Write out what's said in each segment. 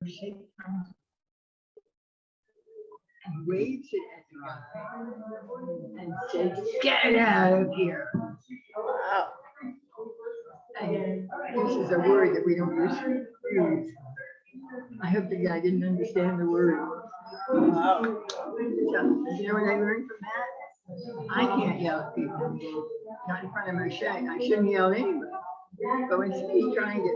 She comes and waves it at the guy and says, "Get out of here." Wow. And this is a word that we don't use. I hope the guy didn't understand the word. Wow. So, you know what I learned from that? I can't yell at people, not in front of Moshe. I shouldn't yell at anybody. But when somebody's trying to,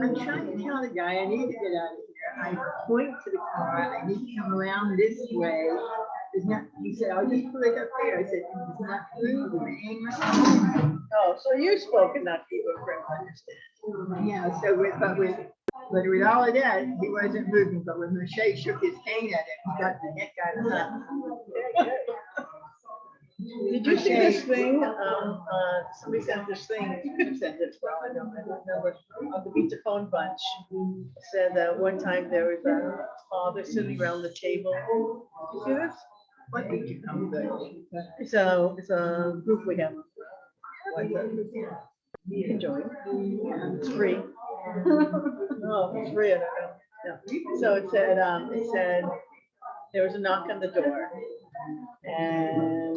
I'm trying to tell the guy I need to get out of here. I point to the car. I need to come around this way. He said, "I'll just put it up there." I said, "It's not rude or angry." Oh, so you spoke enough Hebrew for him to understand. Yeah, so with all of that, he wasn't moving. But when Moshe shook his cane at him, he got the heck out of him. Did you see this thing? Somebody sent this thing. You could have sent it. Well, I don't remember. Of the Bitachon bunch. It said that one time there was a father sitting around the table. Did you see this? What did you come to? It's a group we have. You can join. It's free. Oh, it's free. I don't know. No. So it said there was a knock on the door, and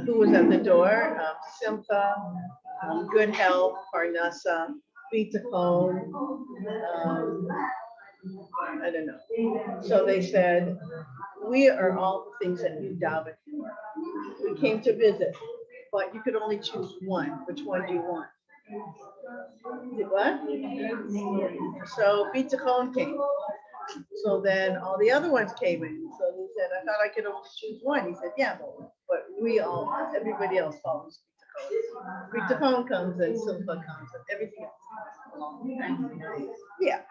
who was at the door? Simcha, Good Health, Parnassa, Bitachon. I don't know. So they said, "We are all the things that you daven for. We came to visit, but you could only choose one. Which one do you want?" What? So Bitachon came. So then all the other ones came in. So he said, "I thought I could only choose one." He said, "Yeah, but everybody else follows Bitachon. Bitachon comes and Simcha comes and everything else. Yeah."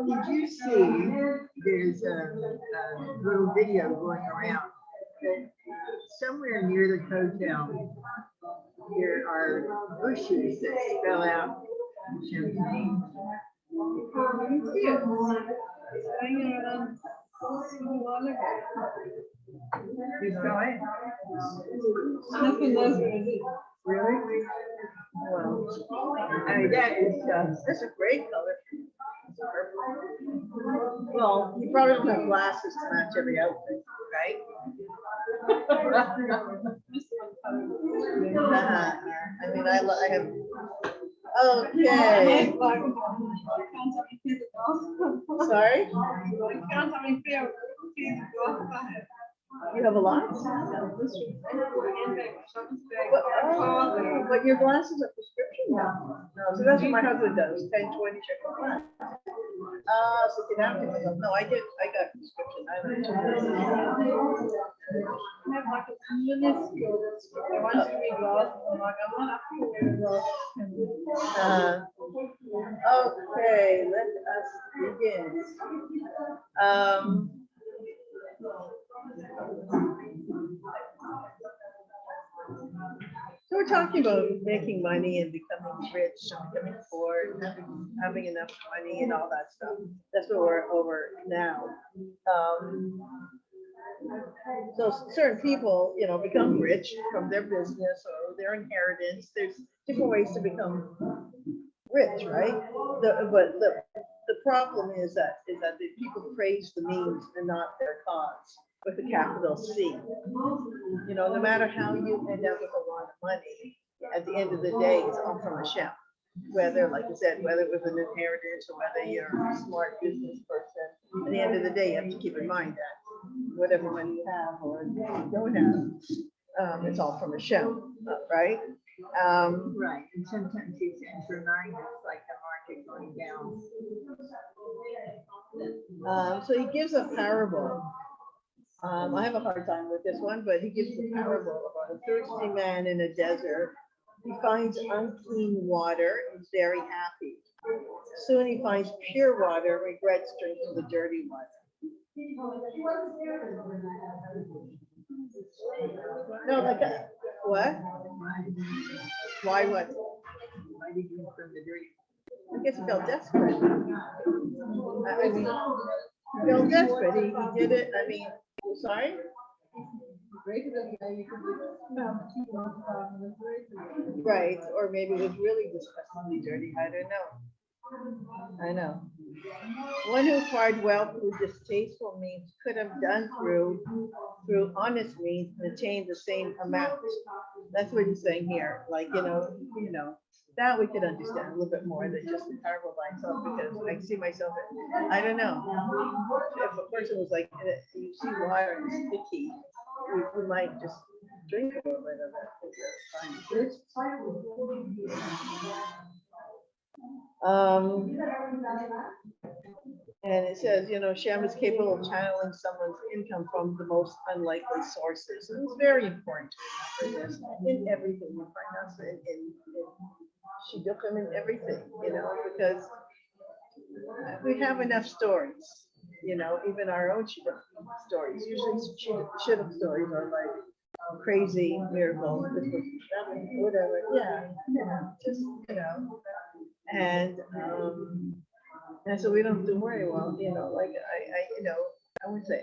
Did you see there's a little video going around that somewhere near the hotel there are bushes that spell out Hashem's name? You saw it? Really? Well, I mean, that's a great color. Well, you probably don't have glasses to match every outfit, right? I mean, I have. Okay. Sorry? You have a lot? But your glasses are prescription now. No, so that's what my husband does, 10, 20 shekel glasses. So you have to, no, I got prescription. I don't okay, let us begin. So we're talking about making money and becoming rich and becoming poor and having enough money and all that stuff. That's what we're over now. So certain people, become rich from their business or their inheritance. There's different ways to become rich, right? But the problem is that the people praise the means and not their cause, with a capital C. No matter how you end up with a lot of money, at the end of the day, it's all from Hashem. Whether, like you said, whether it was an inheritance or whether you're a smart business person, at the end of the day, you have to keep in mind that whatever money you have or don't have, it's all from Hashem, right? Right, and sometimes he sends reminders like the market going down. So he gives a parable. I have a hard time with this one, but he gives a parable about a thirsty man in a desert. He finds unclean water, he's very happy. Soon he finds pure water, regrets drinking the dirty water. No, like that. What? Why what? Why did you drink from the dirty? I guess he felt desperate. I mean, he felt desperate. He did it. I mean, sorry? Right, or maybe it was really disgustingly dirty. I don't know. I know. One who acquired wealth through distasteful means could have done through honest means and attained the same amount. That's what he's saying here. Like, that we could understand a little bit more than just the parable by itself, because I see myself, I don't know. If a person was like, you see water and it's sticky, we might just drink a little bit of it. And it says, Shem is capable of channeling someone's income from the most unlikely sources. And it's very important to remember this in everything. We find us in Shidduchim and everything, because we have enough stories, even our own Shidduchim stories. Usually Shidduchim stories are like crazy miracles, whatever. And so we don't have to worry. Well, I would say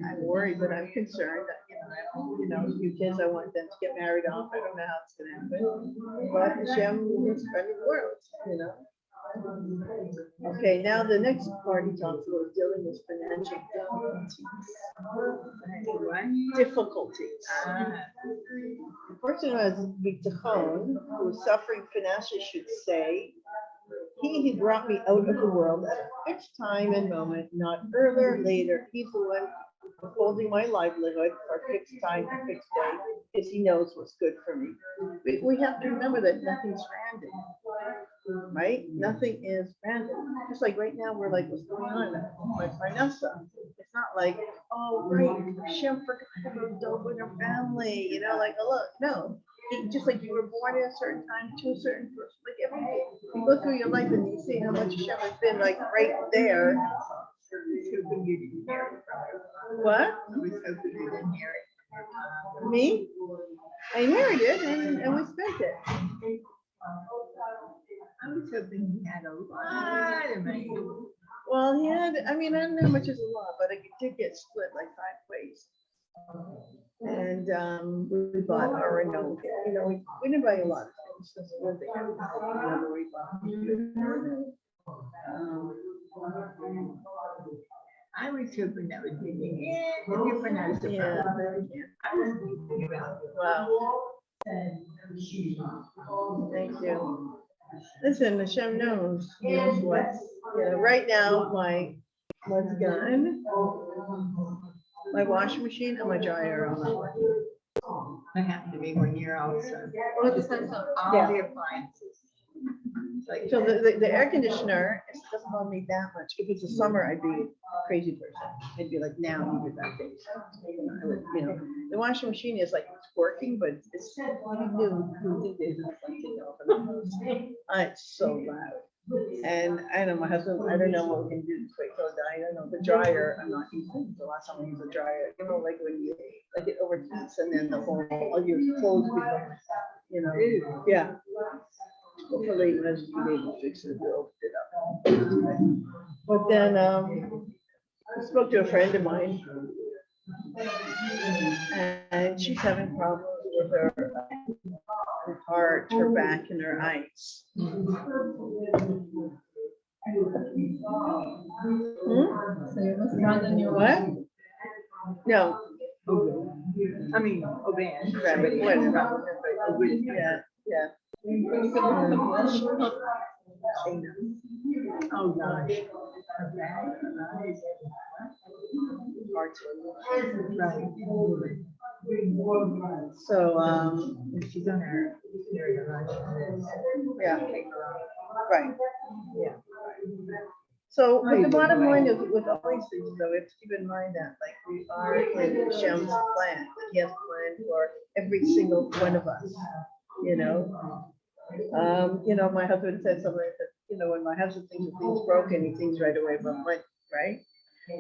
I'm worried, but I'm concerned that, I have, a few kids, I want them to get married off. I don't know how it's going to happen, but Hashem is spreading the world, Okay, now the next part he talks about is dealing with financial difficulties. The person who has Bitachon, who is suffering financially, should say, he who brought me out of the world at a fixed time and moment, not earlier, later. He's the one holding my livelihood for a fixed time and fixed day, because he knows what's good for me. We have to remember that nothing's random, right? Nothing is random. Just like right now, we're like, what's going on with Vanessa? It's not like, oh, right, Hashem forgot about Doba and her family, like, oh, look, no. Just like you were born at a certain time to a certain person, like everything. You go through your life and you see how much Hashem has been like right there. What? I was hoping you didn't hear it. Me? I inherited and we spent it. I was hoping he had a lot of money. Well, he had, I don't know how much is a lot, but it did get split like 5 ways. And we bought our Renault. We didn't buy a lot of things. That's one thing. I was hoping that would be the end of your Vanessa. Yeah. I was thinking about it. Wow. Thank you. Listen, Hashem knows what's, right now, what's gone. My washing machine and my dryer are not working. I happen to be 1 year also. Well, Just on all the appliances. It's like, So the air conditioner doesn't bother me that much. If it's the summer, I'd be a crazy person. I'd be like, now you do that thing. I would, the washing machine is like, it's working, but it's new. It's so loud. And I know my husband, I don't know what we can do to wait till it die. I don't know. The dryer, I'm not using. The last time I used a dryer, like when you like it overheats and then all your clothes become, yeah. Hopefully, as you be able to fix it, we'll open it up. But then I spoke to a friend of mine, and she's having problems with her heart, her back, and her eyes. so you must not in your What? No. I mean, Oban. Yeah. Oh gosh. Right. So She's on her period. yeah. Right. Yeah. So, but the bottom line is with all these things, though, we have to keep in mind that like we are in Hashem's plan. He has a plan for every single one of us. My husband said something that, when my husband thinks of things broken, he thinks right away about money, right?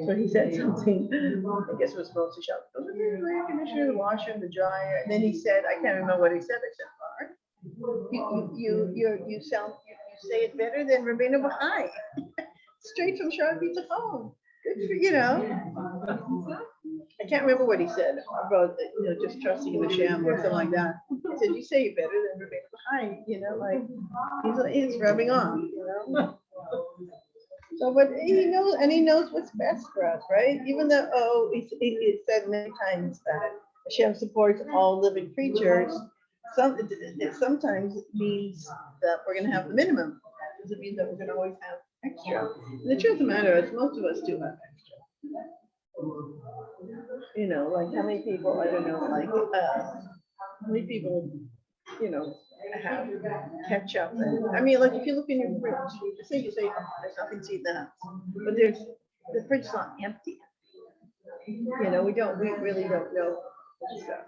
So he said something, I guess it was mostly shop. The air conditioner, the washer, the dryer. And then he said, I can't remember what he said. I said, Mark, you say it better than Rabbeinu Bahai. Straight from Shaar HaBitachon. Good for I can't remember what he said about just trusting in Hashem or something like that. He said, you say it better than Rabbeinu Bahai, like he's rubbing off, So, but he knows what's best for us, right? Even though, he said many times that Hashem supports all living creatures. It sometimes means that we're going to have the minimum. That doesn't mean that we're going to always have extra. And the truth of the matter is, most of us do have extra. Like how many people, I don't know, like how many people, have ketchup. I mean, like if you look in your fridge, you say, oh, there's nothing to eat in the house, but the fridge is not empty. We really don't know the stuff.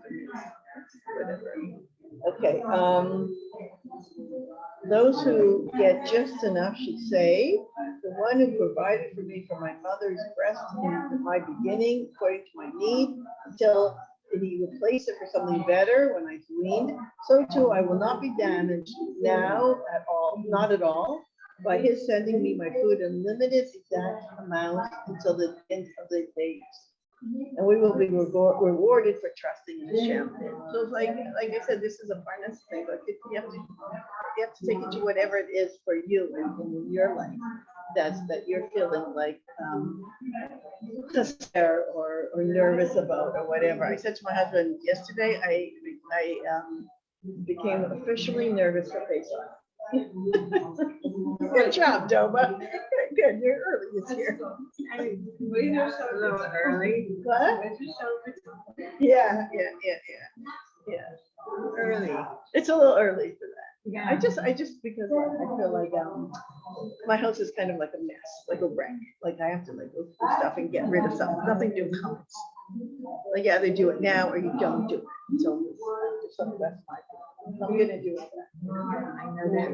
Whatever. Okay. Those who get just enough should say, the one who provided for me from my mother's breast in my beginning, according to my need, until he replaced it for something better when I weaned, so too I will not be damaged now at all, not at all, by his sending me my food in limited exact amount until the end of the days. And we will be rewarded for trusting in Hashem. So it's like I said, this is a parnas thing. Like you have to take it to whatever it is for you in your life that you're feeling like despair or nervous about or whatever. I said to my husband yesterday, I became officially nervous for Pesach. Good job, Doba. Good, you're early this year. We just a little early. What? Yeah. Early. It's a little early for that. Yeah. I just because I feel like my house is kind of like a mess, like a wreck. Like I have to like go through stuff and get rid of stuff. Nothing new comes. Like you either do it now or you don't do it. So that's my thing. I'm gonna do it. I know that.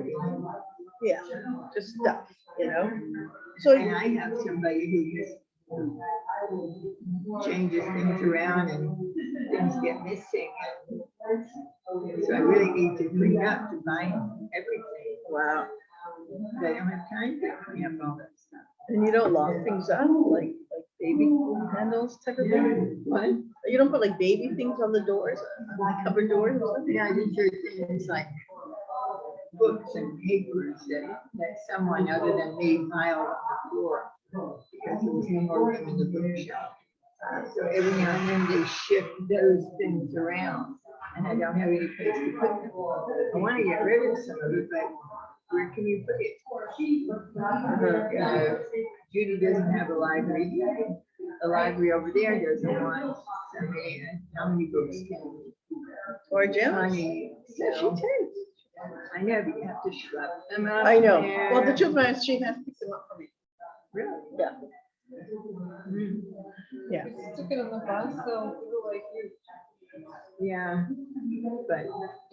Yeah, just stuff, So And I have somebody who just changes things around and things get missing. So I really need to clean up to buy everything. wow. But I don't have time to clean up all that stuff. And you don't lock things up like baby handles type of thing? What? You don't put like baby things on the doors, on the cupboard doors or something? Yeah, I did hear things like books and papers that someone other than me piled on the floor because there was no more room in the bookshelf. So every now and then they shift those things around and I don't have any place to put them. I want to get rid of some of it, but where can you put it? Judy doesn't have a library. The library over there doesn't want so many. How many books can you? Or Jim? Yeah, she takes. I know, but you have to schlep them up. I know. there. Well, the truth is, she has to pick them up for me. Really? Yeah. Mm. Yeah. Took it on the bus, so people like you. Yeah, but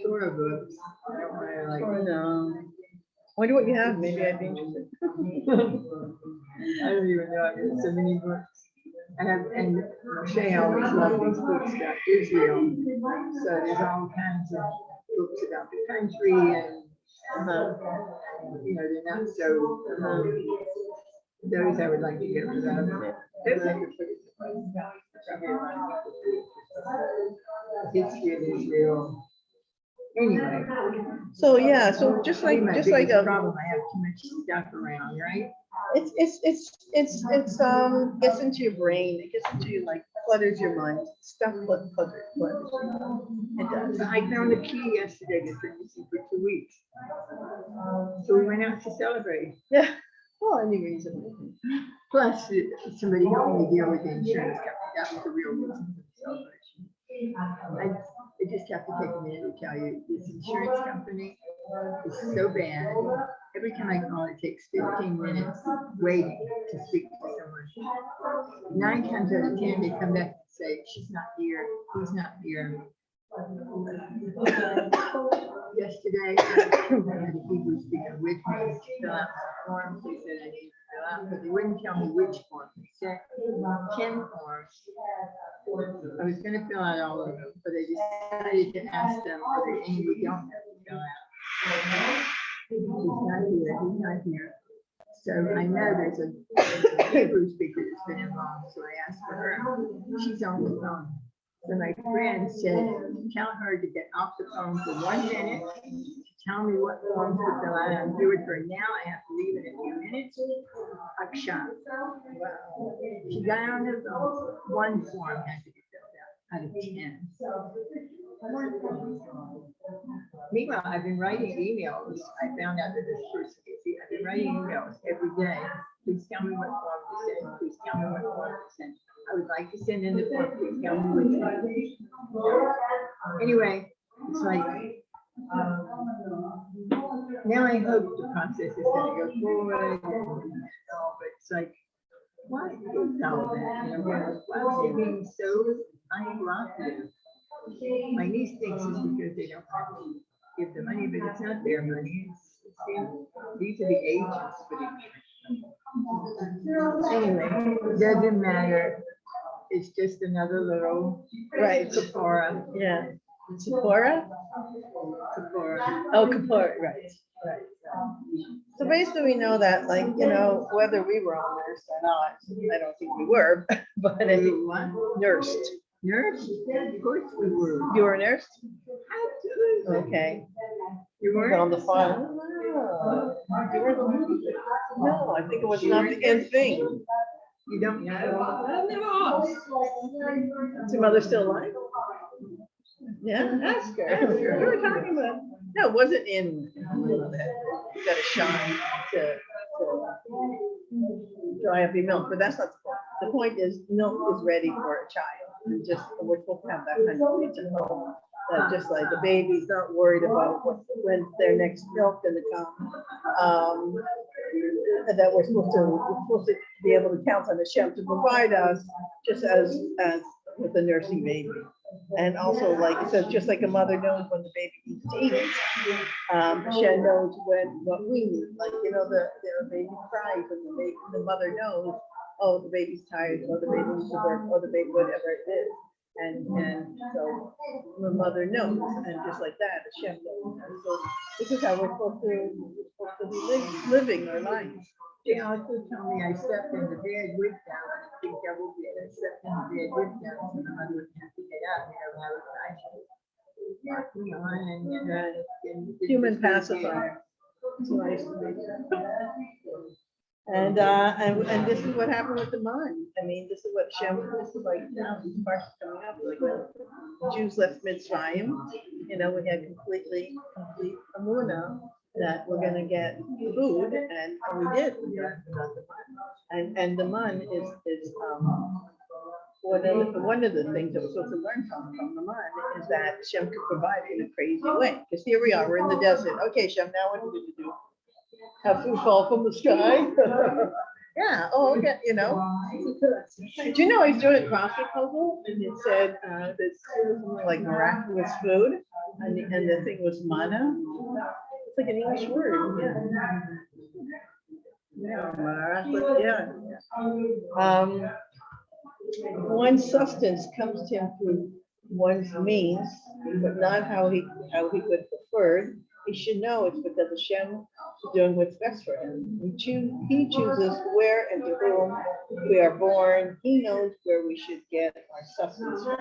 Torah books, I don't want to like. Oh, no. Wonder what you have. Maybe I'd be interested. I don't even know. I have so many books. I have, and Moshe always loved these books about Israel. So there's all kinds of books about the country and, they're not so, those I would like to get rid of. Those I could put in history of Israel. Anyway. So yeah, so just like problem. I have too much stuff around, right? it gets into your brain. It gets into you, like clutters your mind. Stuff clutters your mind. It does. I found a key yesterday that's been missing for 2 weeks. So we went out to celebrate. Yeah. Well, any reason. Plus, somebody helped me deal with the insurance company. That was the real reason for the celebration. I just have to take a minute to tell you, this insurance company is so bad. Every time I call, it takes 15 minutes waiting to speak to someone. 9 times out of 10, they come back and say, she's not here, he's not here. Yesterday, I had a Hebrew speaker with me to fill out some forms. They said I need to fill out, but they wouldn't tell me which form. They said 10 forms. I was going to fill out all of them, but I decided to ask them, are there any we don't have to fill out? He's not here. So I know there's a Hebrew speaker that's been involved, so I asked for her. She's on the phone. So my friend said, tell her to get off the phone for 1 minute, to tell me what forms to fill out. I'll do it for now. I have to leave in a few minutes. Akshan. She got on the one form had to be filled out of 10. Meanwhile, I've been writing emails. I found out that this person is. I've been writing emails every day. Please tell me what form to send. Please tell me what form to send. I would like to send in the form. Please tell me which one. Anyway, it's like, now I hope the process is going to go forward. But it's like, why is all that? Why are they being so uncooperative? My niece thinks it's because they don't have to give the money, but it's not their money. These are the agents for the. Anyway, it doesn't matter. It's just another little Sephora. Yeah. Sephora? Sephora. Oh, Kapora, right. So basically we know that, like, whether we were all nursed or not, I don't think we were, but I think nursed. Nurse? Of course we were. You were nursed? Absolutely. Okay. You But weren't on the farm? No. You weren't? No, I think it was not the end thing. You don't know? Is your mother still alive? Yeah, ask her. We were talking about. No, it wasn't in you got a shot to dry up your milk, but that's not the point. The point is milk is ready for a child. And just we're supposed to have that kind of peace at home. That just like the baby's not worried about when their next milk gonna come. That we're supposed to be able to count on Hashem to provide us just as with a nursing baby. And also, like it says, just like a mother knows when the baby needs to eat, Hashem knows what we need. Like, the baby cries and the mother knows, oh, the baby's tired, or the baby needs to work, or the baby, whatever it is. And so the mother knows, and just like that, Hashem knows. And so this is how we're supposed to be living our lives. They also told me I slept in the bed with them. I think double bed. I slept in the bed with them, so the mother wouldn't have to get up. Human pacifier. That's what I used to be. And this is what happened with the man. I mean, this is what Shem. This is like now these parts coming up. Like when the Jews left Mitzrayim, we had complete amuna that we're going to get food, and we did. And the man is one of the things that we're supposed to learn from the man is that Shem could provide in a crazy way. Because here we are, we're in the desert. Okay, Shem, now what are we going to do? Have food fall from the sky? Yeah. Oh, okay. Do you know I was doing a CrossFit puzzle and it said there's something like miraculous food, and the thing was manna. It's like an English word. Yeah. Miraculous. Yeah. One substance comes to him through one's means, but not how he would prefer. He should know it's because Hashem is doing what's best for him. He chooses where and to whom we are born. He knows where we should get our sustenance from.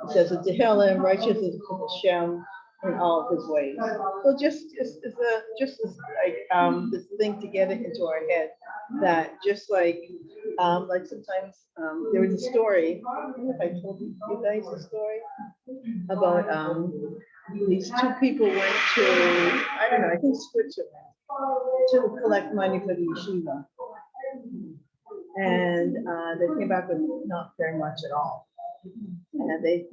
It says, "It's a Tehillim, righteousness to Hashem in all of his ways." So just as like this thing to get it into our head that just like sometimes there was a story. I don't know if I told you guys a story about these two people went to, I don't know, I think Switzerland to collect money for the yeshiva. And they came back with not very much at all. And they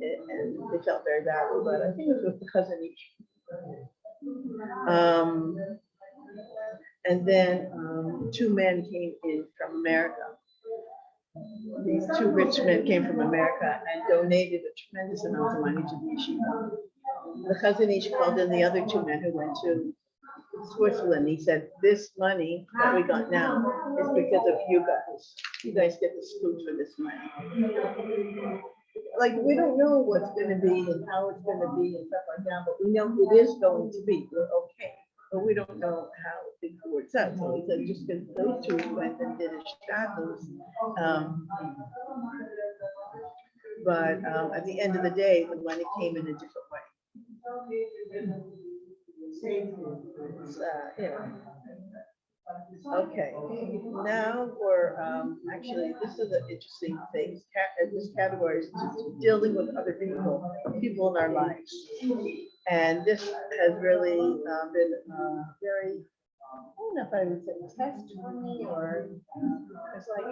felt very badly, but I think it was with the cousin each. And then two men came in from America. These two rich men came from America and donated a tremendous amount of money to the yeshiva. The cousin each called in the other two men who went to Switzerland. He said, "This money that we got now is because of you guys. You guys get the scoop for this money." Like, we don't know what's going to be and how it's going to be and stuff like that, but we know it is going to be. We're okay. But we don't know how it works out. So he said, just because those two went and did a shtatus, but at the end of the day, the money came in a different way. Okay, now we're, actually, this is an interesting thing. This category is just dealing with other people in our lives. And this has really been very, I don't know if I would say test for me, or it's like,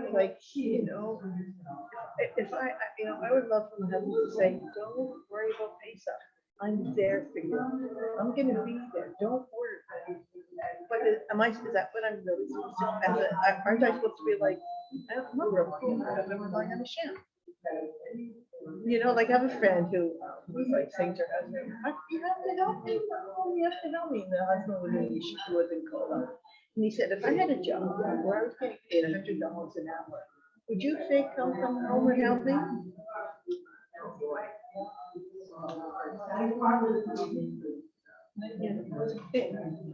if I would love for my husband to say, don't worry about Pesach. I'm there for you. I'm gonna be there. Don't worry. But is that what I'm really supposed to, aren't I supposed to be like, I'm not relying on God, I'm relying on Hashem. Like I have a friend who was like saying to her husband, you have to help me, you have to help me. And the husband was in Kola. And he said, if I had a job where I was getting paid $100 an hour, would you say, come home and help me?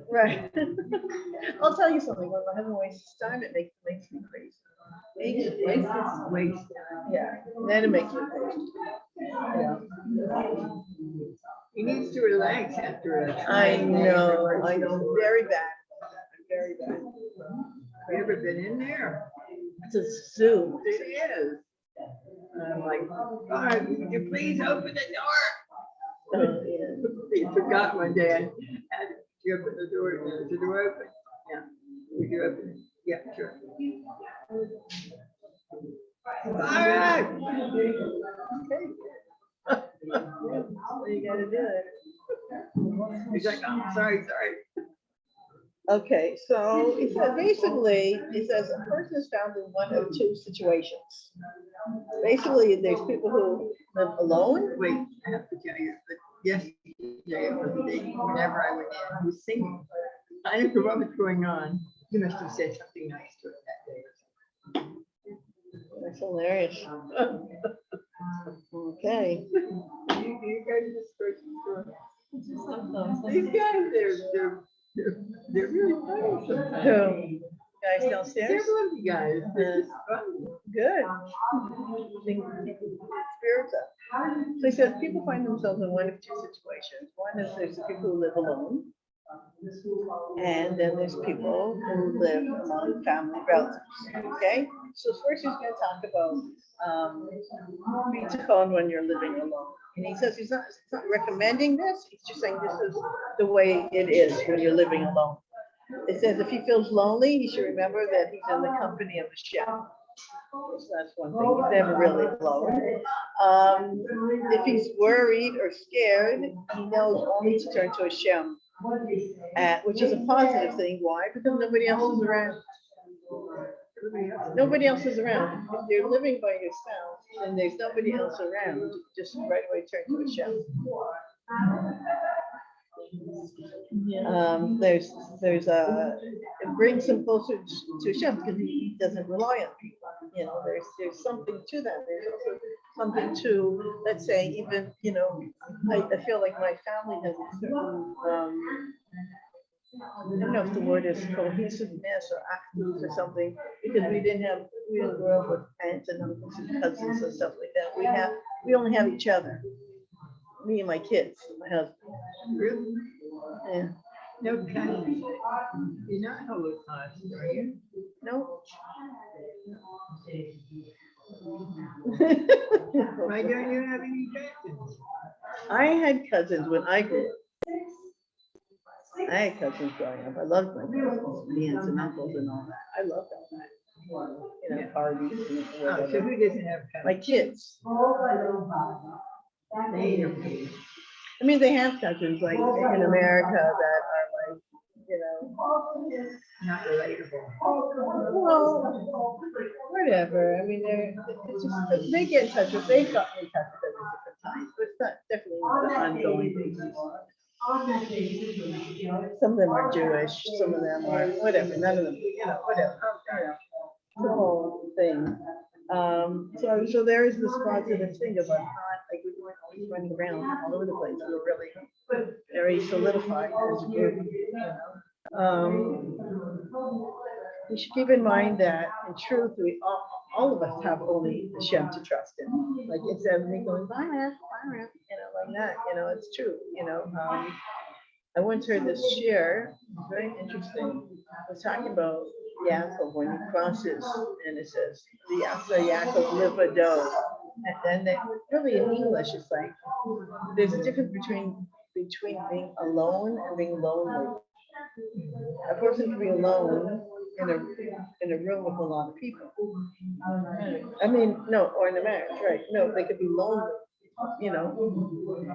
Right. I'll tell you something. When my husband wastes his time, it makes me crazy. Waste. Yeah. Then it makes me crazy. Yeah. He needs to relax after a I trying day. know. Very bad. Very bad. Have you ever been in there? It's a zoo. It is. And I'm like, God, would you please open the door? He forgot one day. I had to open the door. Is the door open? Yeah. Would you open it? Yeah, sure. All right. Okay. So you gotta do it. He's like, oh, sorry. Okay, so it says basically, a person is found in one of two situations. Basically, there's people who live alone. Wait, I have to tell you, but yesterday it was the day whenever I went in, he was singing. I don't know what was going on. He must have said something nice to it that day or something. That's hilarious. Okay. You guys just these guys, they're really funny sometimes. Guys downstairs? Several of you guys, they're just funny. Good. Spirits up. So he says people find themselves in one of two situations. One is there's the people who live alone. And then there's people who live among family relatives. Okay? So first he's going to talk about Bitachon when you're living alone. And he says he's not recommending this, he's just saying this is the way it is when you're living alone. It says if he feels lonely, he should remember that he's in the company of Hashem. So that's one thing, he's never really alone. If he's worried or scared, he knows only to turn to Hashem, which is a positive thing. Why? Because nobody else is around. Nobody else is around. If you're living by yourself and there's nobody else around, just right away turn to Hashem. It brings him closer to Hashem because he doesn't rely on people. There's something to that. There's also something to, let's say, even, I feel like my family has a certain, I don't know if the word is cohesiveness or achdus or something, because we didn't grow up with aunts and uncles and cousins and stuff like that. We only have each other. Me and my kids, my husband. Really? Yeah. No cousins. You're not Holocaust, are you? No. Why don't you have any cousins? I had cousins when I grew up. I had cousins growing up. I loved my cousins, my aunts and uncles and all that. I loved all that. Parties and Oh, whatever. so who doesn't have cousins? My kids. I mean, they have cousins like in America that are like, Not relatable. well, whatever. I mean, it's just they get in touch with. They've gotten in touch with them at different times, but it's not definitely not an ongoing basis. Some of them are Jewish, some of them are whatever. None of them, whatever. The whole thing. So there is this positive thing about not like we weren't always running around all over the place. We were really very solidified as a group. We should keep in mind that in truth, we all of us have only Hashem to trust in. Like instead of me going, bye, man, like that, it's true. I once heard this share, very interesting. I was talking about Yaakov when he crosses, and it says the Yaakov Livado, and then really in English it's like there's a difference between being alone and being lonely. A person can be alone in a room with a lot of people. I mean, no, or in a marriage, right? No, they could be lonely,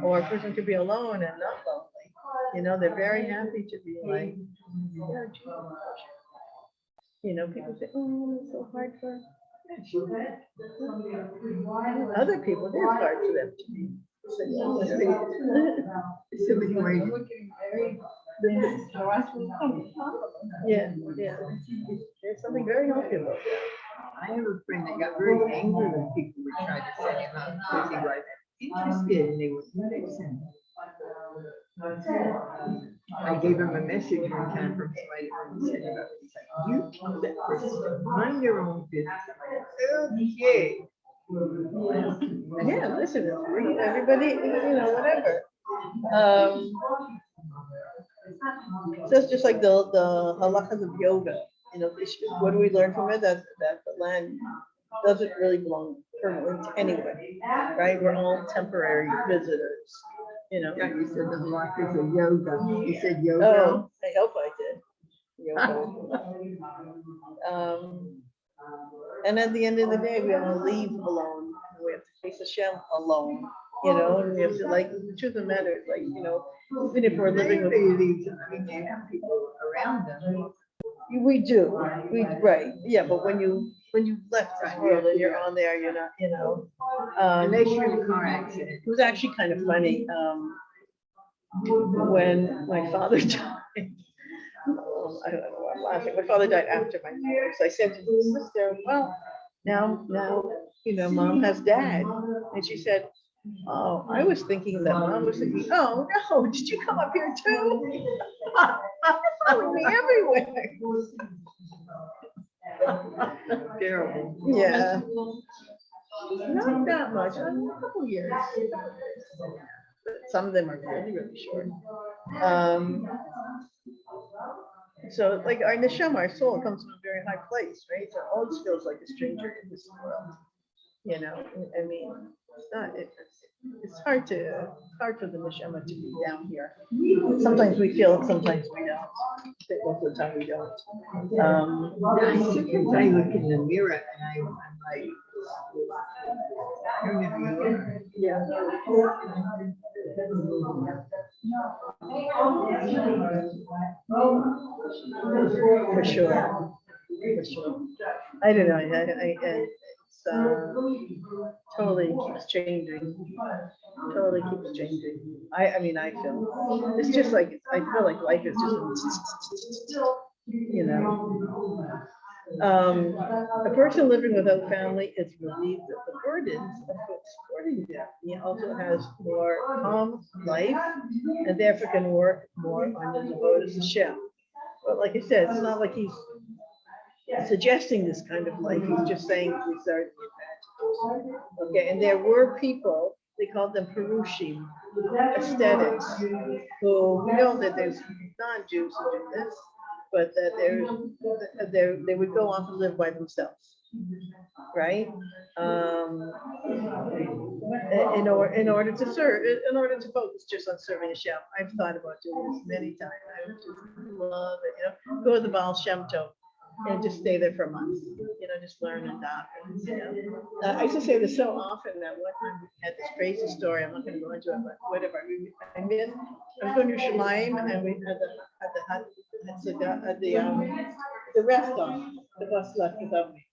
or a person could be alone and not lonely. They're very happy to be like, people say, oh, it's so hard for other people. It is hard for them to be. Yeah. There's something very healthy about that. I have a friend that got very angry when people would try to set him up because he wasn't interested and they wouldn't listen. I gave him a message one time from somebody who said about it. He's like, you tell that person to mind their own business. I'm like, okay. Yeah, listen, everybody, whatever. So it's just like the halachas of yoga. What do we learn from it? That the land doesn't really belong permanently to anybody, right? We're all temporary visitors. Yeah, you said the halachas of yoga. You said yoga. Oh, I hope I did. Yoga. And at the end of the day, we all leave alone. We have to face Hashem alone. And we have to, like, the truth of the matter is, like, even if we're living with, they have people around them. we do, right, yeah, but when you left this world and you're on there, you're not, Unless you're in a car accident. it was actually kind of funny, when my father died. I don't know why I'm laughing. My father died after my mother. So I said to my sister, well, now, mom has dad. And she said, oh, I was thinking that mom was thinking, oh no, did you come up here too? You're following me everywhere. Terrible. Yeah. Not that much, a couple years. But some of them are really, really short. So like our neshama, our soul comes from a very high place, right? So it always feels like a stranger in this world. I mean, it's not, it's hard for the neshama to be down here. Sometimes we feel it, sometimes we don't. I think most of the time we don't. Sometimes I look in the mirror and I'm like, who you are? Yeah. For sure. I don't know. It's totally keeps changing. Totally keeps changing. I mean, I feel it's just like I feel like life is just a person living without family is relieved of the burdens of supporting them. He also has more calm life and therefore can work more on the devoted Hashem. But like I said, it's not like he's suggesting this kind of life. He's just saying we start okay, and there were people, they called them Perushim, aesthetics, who we know that there's non-Jews who do this, but that they would go off and live by themselves, right? In order to serve, in order to focus just on serving Hashem. I've thought about doing this many times. I would just love it, go to the Baal Shem Tov and just stay there for a month, just learn and doctrines, I used to say this so often that one time we had this crazy story. I'm not going to go into it, but whatever. I was going to Yerushalayim and we had the restaurant. The bus left without me.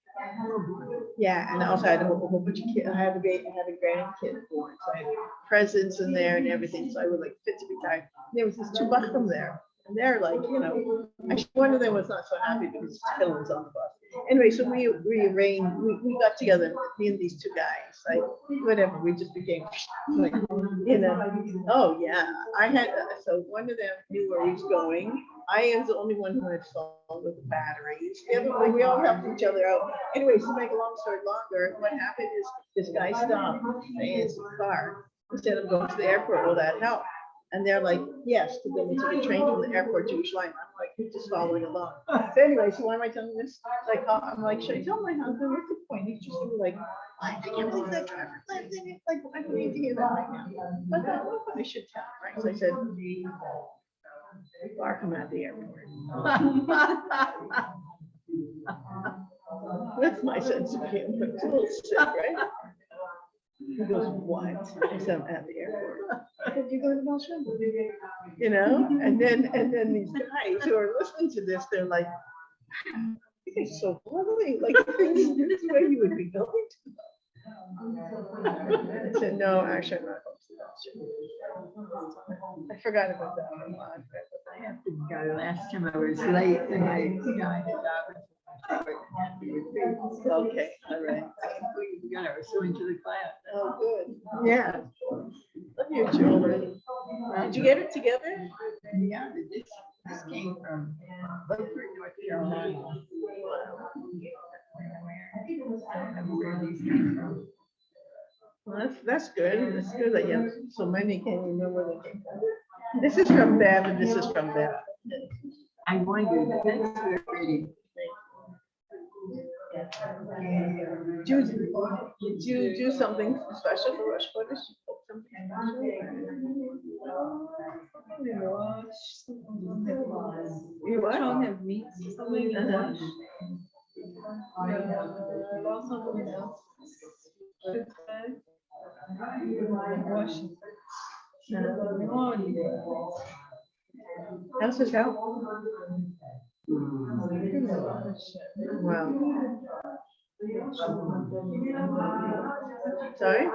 Yeah, and I also had a whole bunch of kids. I had a grandkid born, so I had presents in there and everything. So I was like fit to be tired. There was this two Bitachon there. And they're like, actually one of them was not so happy because Phil was on the bus. Anyway, so we rearranged, we got together, me and these two guys, like whatever, we just became like, oh yeah. So one of them knew where he was going. I was the only one who had phone with the batteries. The other one, we all helped each other out. Anyway, to make a long story longer, what happened is this guy stopped in his car. Instead of going to the airport, will that help? And they're like, yes, because they need to get trained from the airport to Yerushalayim. I'm like you're just following along. So anyway, so why am I telling this? Like, I'm like, should I tell my husband? What's the point? He's just gonna be like, I can't believe that driver lives in it. Like, I don't need to hear that right now. But I don't know if I should tell, right? So I said, Mark, I'm at the airport. That's my sense of humor. It's a little sick, right? He goes, what? I said, I'm at the airport. I said, you going to Belgium? You know, and then these guys who are listening to this, they're like, you guys are so lovely. Like, this is where you would be going to. I said, no, actually, I'm not going to Belgium. I forgot about that. I have to go. Last time I was late and I had Okay, all right. I was so into the class. Oh, good. Yeah. Love your children. Did you get it together? Yeah, this came from Beaufort, North Carolina. I don't know where these came from. Well, that's good. That's good that you have so many can't remember where they came from. This is from Bev and this is from Bev. I wondered, but that's so pretty. Did you do something special for Rosh Chodesh? Something special? You what? Don't have meat, something to wash. Lost something else. Washing. How's his health? Wow. Sorry?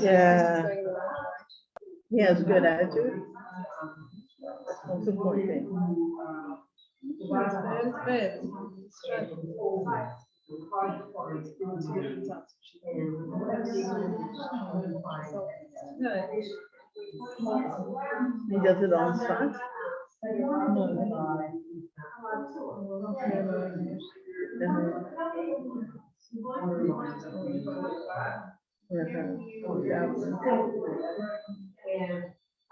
Yeah. He has a good attitude. That's the most important thing. He does it on Tzfat?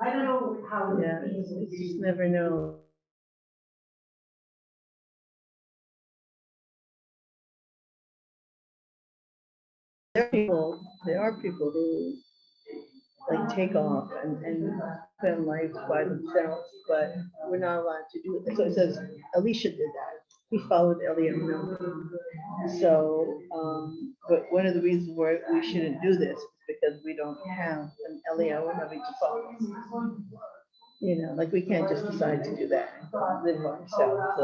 I don't know how. Yeah, you just never know. There are people who like take off and spend life by themselves, but we're not allowed to do it. So it says Elisha did that. He followed Eliyahu. So, but one of the reasons why we shouldn't do this is because we don't have an Eliyahu Navi to follow. You know, like we can't just decide to do that and live ourselves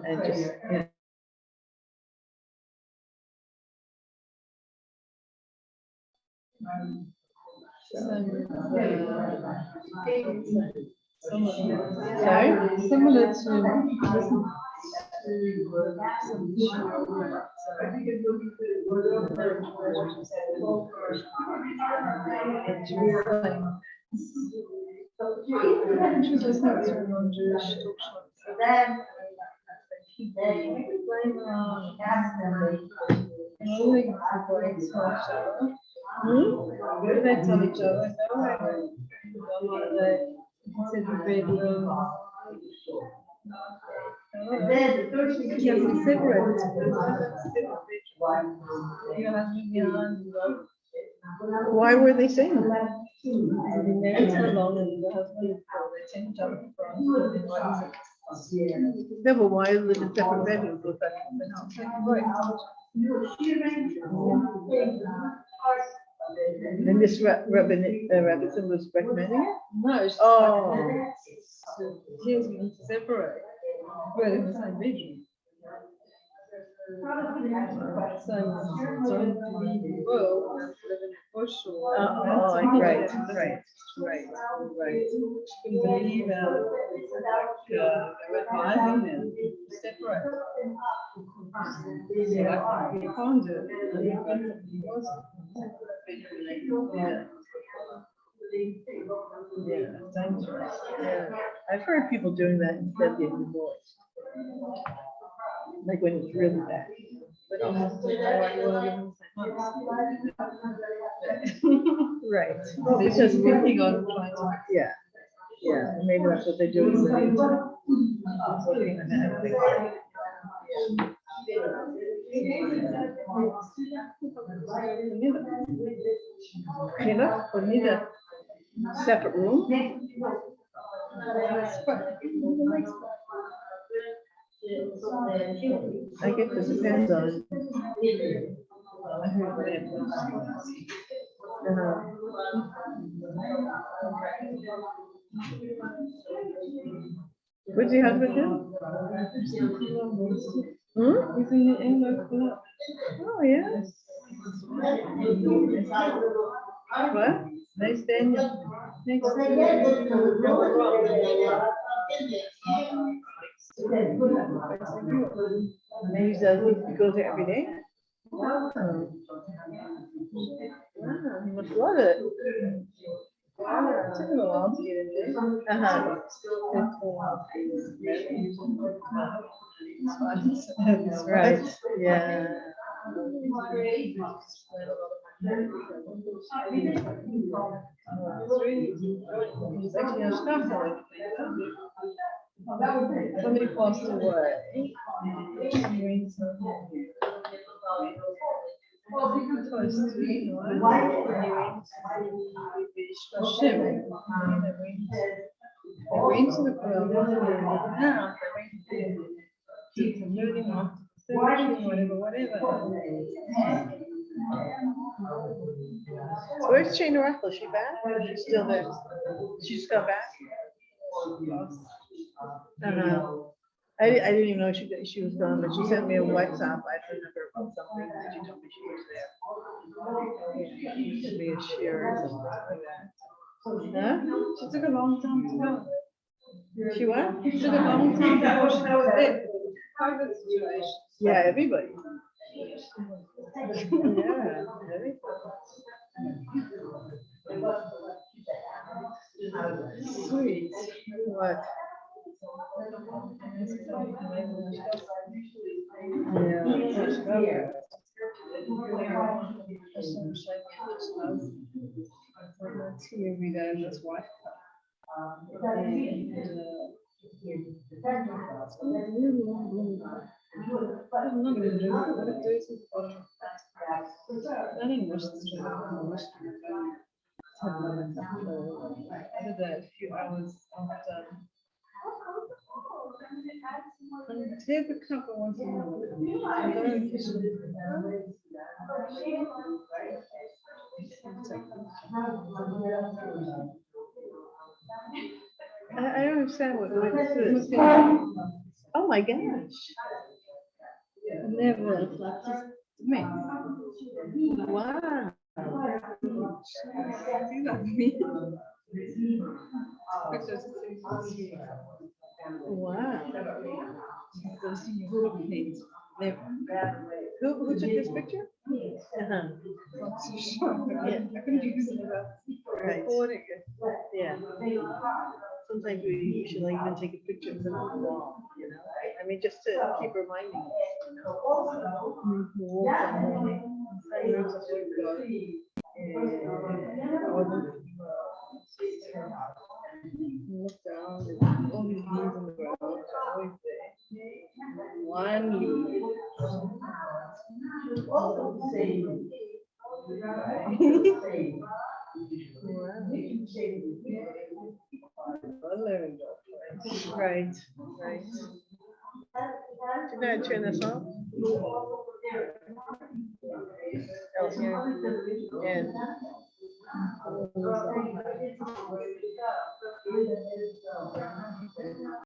and just, you know. Sorry? Similar to listen she was listening to a non-Jewish talk show. What did they tell each other? No, I on holiday. Said the bedroom. Yeah, we separate. Your husband behind. Why were they saying that? They've been married so long, and the husband they tend to jump from. No, but why live in separate bedrooms with that? And this Robinson was recommending it? No, she's Oh. she was going to separate, but in the same bedroom. So joined the world, live in a bush or Right. She couldn't believe they were advising them to separate. So you can't do it. Yeah, it's dangerous. Yeah. I've heard people doing that instead of getting divorced. Like when it's really bad. But almost like, oh, I wanna give them some- Right. Well, They're because just picking on trying to. yeah, yeah, maybe that's what they do. Is they looking at everything. Kayla, we need a separate room. I guess it depends on. I heard that. What does your husband do? Hmm? He's in the English club. Oh, yeah. What? Nice Daniel. Next And he goes there every day? Wow. Wow, he must love it. It took him a while to get in there. Uh-huh. Right, yeah. He's actually a staff. Somebody passed away. Hashem. They went to the club. Now they went to keep them moving on. Whatever. So where's Shane Raffle? Is she back? Or is she still there? She just got back? I didn't even know she was gone, but she sent me a WhatsApp. I remember about something that she told me she was there. She sent me a share or something like that. Huh? She took a long time to go. She what? It took a long time before she was there. COVID situation. Yeah, everybody. Yeah, everybody. Sweet. What? Yeah. Every day and his wife. I'm not going to do what it does is I didn't wish this to happen. Other than a few hours after. Take a couple once a I don't understand what this is. Oh my gosh. Never, like just me. Wow. Wow. Who took this picture? Uh-huh. Yeah, I couldn't use it about Right. recording it. Yeah. Sometimes we should like even take a picture and put it on the wall, you know? I mean, just to keep reminding us, you know? Look down, and all these leaves in the ground, always there. One leaf. Right, right. Did I turn this off? Oh, here. And